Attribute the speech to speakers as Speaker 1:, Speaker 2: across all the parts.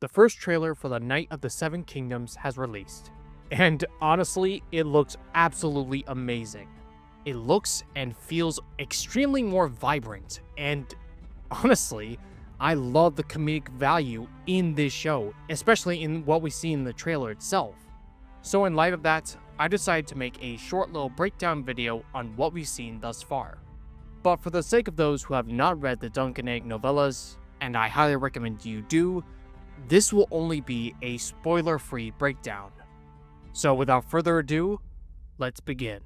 Speaker 1: the first trailer for the Night of the Seven Kingdoms has released. And honestly, it looks absolutely amazing. It looks and feels extremely more vibrant, and honestly, I love the comedic value in this show, especially in what we see in the trailer itself. So in light of that, I decided to make a short little breakdown video on what we've seen thus far. But for the sake of those who have not read the Dunk and Egg novellas, and I highly recommend you do, this will only be a spoiler-free breakdown. So without further ado, let's begin.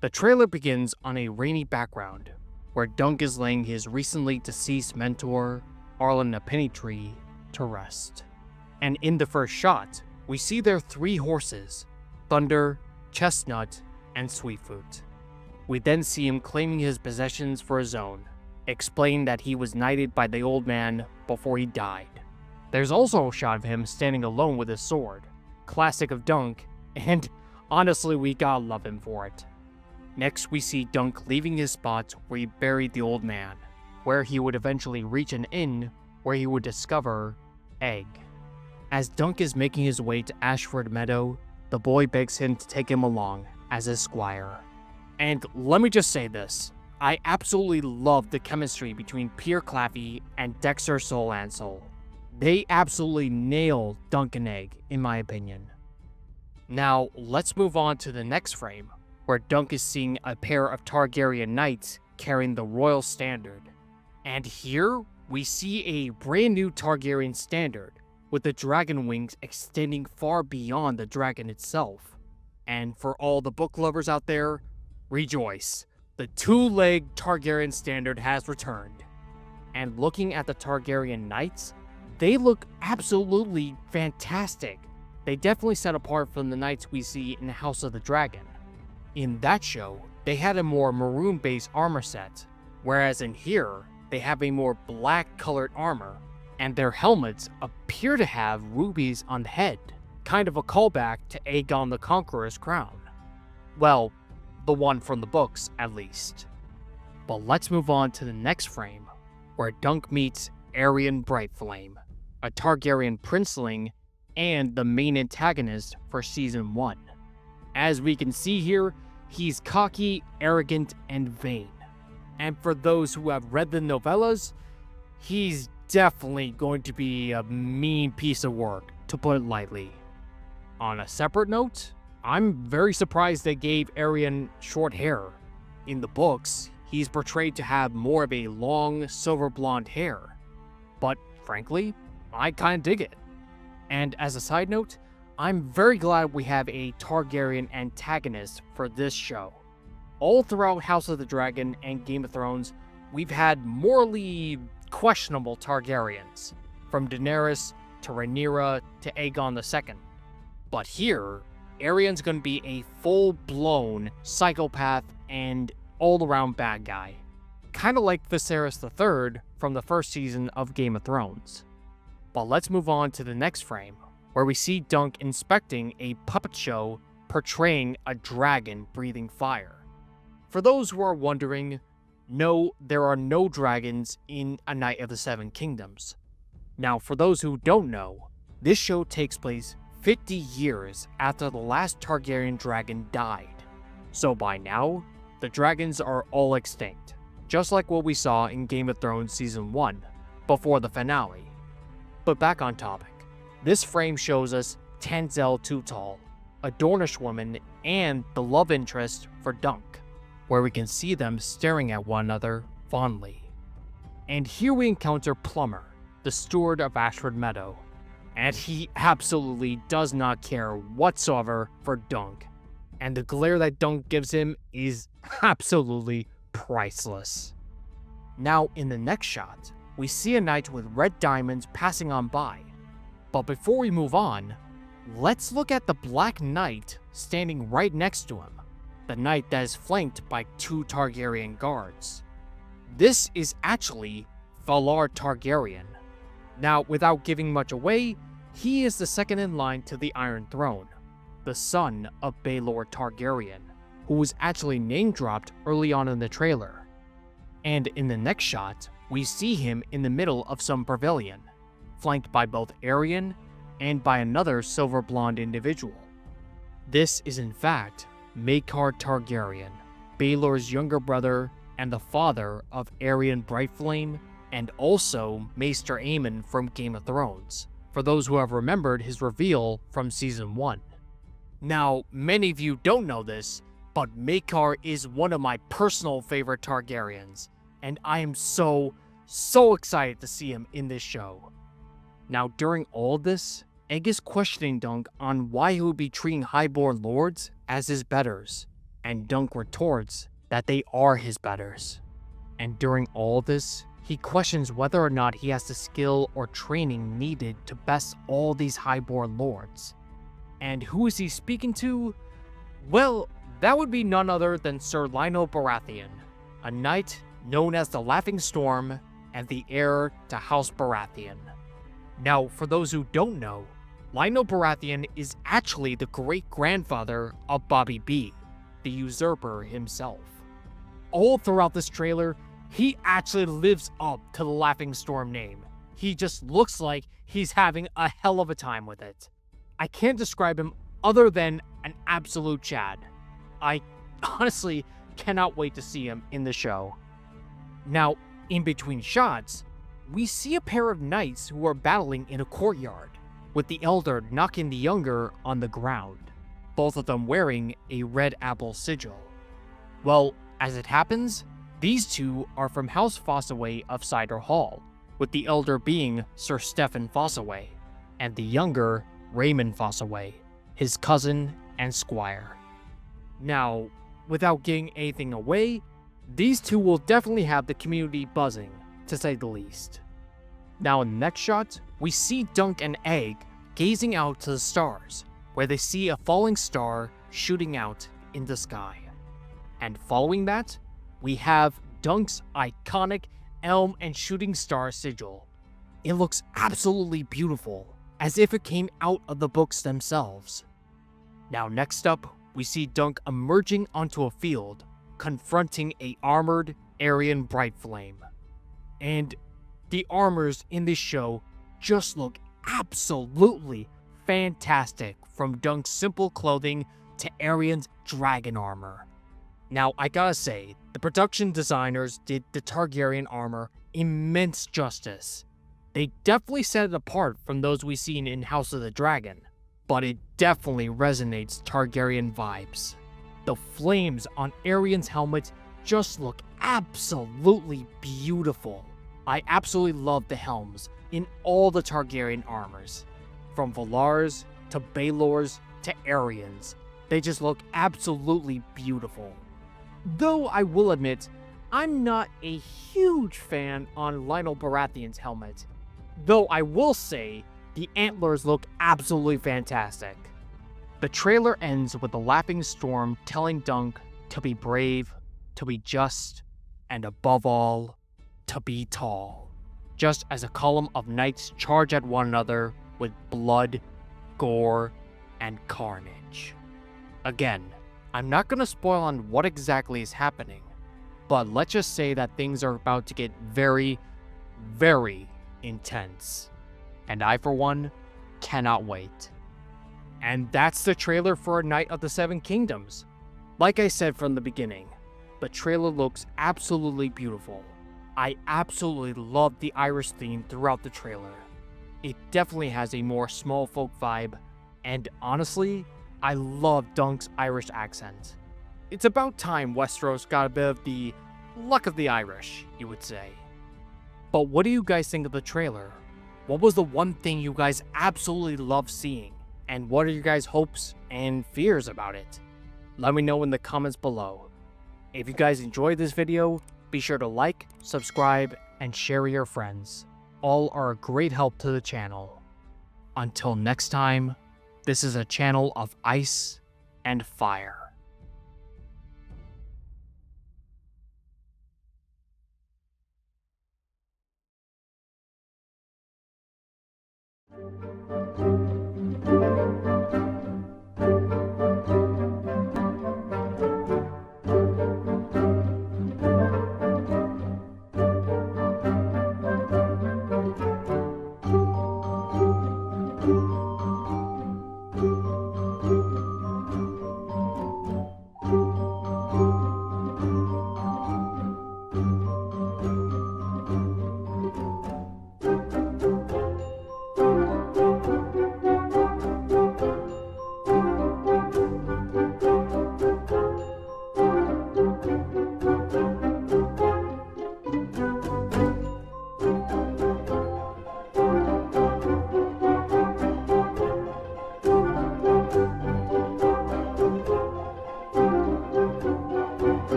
Speaker 1: The trailer begins on a rainy background, where Dunk is laying his recently deceased mentor, Arlen Apinitree, to rest. And in the first shot, we see their three horses, Thunder, Chestnut, and Sweetfoot. We then see him claiming his possessions for his own, explaining that he was knighted by the old man before he died. There's also a shot of him standing alone with his sword, classic of Dunk, and honestly we gotta love him for it. Next we see Dunk leaving his spot where he buried the old man, where he would eventually reach an inn where he would discover Egg. As Dunk is making his way to Ashford Meadow, the boy begs him to take him along as his squire. And let me just say this, I absolutely love the chemistry between Pierre Claffey and Dexter Solancel. They absolutely nail Dunk and Egg, in my opinion. Now, let's move on to the next frame, where Dunk is seeing a pair of Targaryen knights carrying the royal standard. And here, we see a brand new Targaryen standard, with the dragon wings extending far beyond the dragon itself. And for all the book lovers out there, rejoice! The two-legged Targaryen standard has returned. And looking at the Targaryen knights, they look absolutely fantastic. They definitely set apart from the knights we see in House of the Dragon. In that show, they had a more maroon-based armor set, whereas in here, they have a more black-colored armor, and their helmets appear to have rubies on the head, kind of a callback to Aegon the Conqueror's crown. Well, the one from the books, at least. But let's move on to the next frame, where Dunk meets Aerion Brightflame, a Targaryen princeling and the main antagonist for Season 1. As we can see here, he's cocky, arrogant, and vain. And for those who have read the novellas, he's definitely going to be a mean piece of work, to put it lightly. On a separate note, I'm very surprised they gave Aerion short hair. In the books, he's portrayed to have more of a long, silver blonde hair. But frankly, I kinda dig it. And as a side note, I'm very glad we have a Targaryen antagonist for this show. All throughout House of the Dragon and Game of Thrones, we've had morally questionable Targaryens, from Daenerys to Rhaenyra to Aegon II. But here, Aerion's gonna be a full-blown psychopath and all-around bad guy. Kinda like Viserys III from the first season of Game of Thrones. But let's move on to the next frame, where we see Dunk inspecting a puppet show portraying a dragon breathing fire. For those who are wondering, no, there are no dragons in A Night of the Seven Kingdoms. Now, for those who don't know, this show takes place 50 years after the last Targaryen dragon died. So by now, the dragons are all extinct, just like what we saw in Game of Thrones Season 1, before the finale. But back on topic, this frame shows us Tanzel Tutal, a Dornish woman and the love interest for Dunk, where we can see them staring at one another fondly. And here we encounter Plummer, the steward of Ashford Meadow, and he absolutely does not care whatsoever for Dunk, and the glare that Dunk gives him is absolutely priceless. Now in the next shot, we see a knight with red diamonds passing on by, but before we move on, let's look at the Black Knight standing right next to him, the knight that is flanked by two Targaryen guards. This is actually Valar Targaryen. Now, without giving much away, he is the second in line to the Iron Throne, the son of Baelor Targaryen, who was actually name-dropped early on in the trailer. And in the next shot, we see him in the middle of some pavilion. flanked by both Aerion and by another silver blonde individual. This is in fact Maekar Targaryen, Baelor's younger brother and the father of Aerion Brightflame, and also Maester Aemon from Game of Thrones, for those who have remembered his reveal from Season 1. Now, many of you don't know this, but Maekar is one of my personal favorite Targaryens, and I am so excited to see him in this show. Now, during all this, Egg is questioning Dunk on why he would be treating highborn lords as his betters, and Dunk retorts that they are his betters. And during all this, he questions whether or not he has the skill or training needed to best all these highborn lords. And who is he speaking to? Well, that would be none other than Sir Lionel Baratheon, a knight known as the Laughing Storm and the heir to House Baratheon. Now, for those who don't know, Lionel Baratheon is actually the great-grandfather of Bobby B, the usurper himself. All throughout this trailer, he actually lives up to the Laughing Storm name. He just looks like he's having a hell of a time with it. I can't describe him other than an absolute Chad. I honestly cannot wait to see him in the show. Now, in between shots, we see a pair of knights who are battling in a courtyard, with the elder knocking the younger on the ground, both of them wearing a red apple sigil. Well, as it happens, these two are from House Fossaway of Cider Hall, with the elder being Sir Stephen Fossaway, and the younger Raymond Fossaway, his cousin and squire. Now, without giving anything away, these two will definitely have the community buzzing, to say the least. Now in the next shot, we see Dunk and Egg gazing out to the stars, where they see a falling star shooting out in the sky. And following that, we have Dunk's iconic elm and shooting star sigil. It looks absolutely beautiful, as if it came out of the books themselves. Now next up, we see Dunk emerging onto a field, confronting a armored Aerion Brightflame. And the armors in this show just look absolutely fantastic, from Dunk's simple clothing to Aerion's dragon armor. Now, I gotta say, the production designers did the Targaryen armor immense justice. They definitely set it apart from those we've seen in House of the Dragon, but it definitely resonates Targaryen vibes. The flames on Aerion's helmet just look absolutely beautiful. I absolutely love the helms in all the Targaryen armors, from Valar's to Baelor's to Aerion's. They just look absolutely beautiful. Though I will admit, I'm not a huge fan on Lionel Baratheon's helmet. Though I will say, the antlers look absolutely fantastic. The trailer ends with the Laughing Storm telling Dunk to be brave, to be just, and above all, to be tall. Just as a column of knights charge at one another with blood, gore, and carnage. Again, I'm not going to spoil on what exactly is happening, but let's just say that things are about to get very, very intense. And I, for one, cannot wait. And that's the trailer for A Knight of the Seven Kingdoms. Like I said from the beginning, the trailer looks absolutely beautiful. I absolutely love the Irish theme throughout the trailer. It definitely has a more small folk vibe, and honestly, I love Dunk's Irish accent. It's about time Westeros got a bit of the luck of the Irish, you would say. But what do you guys think of the trailer? What was the one thing you guys absolutely loved seeing? And what are your guys' hopes and fears about it? Let me know in the comments below. If you guys enjoyed this video, be sure to like, subscribe, and share with your friends. All are a great help to the channel. Until next time, this is a channel of ice and fire.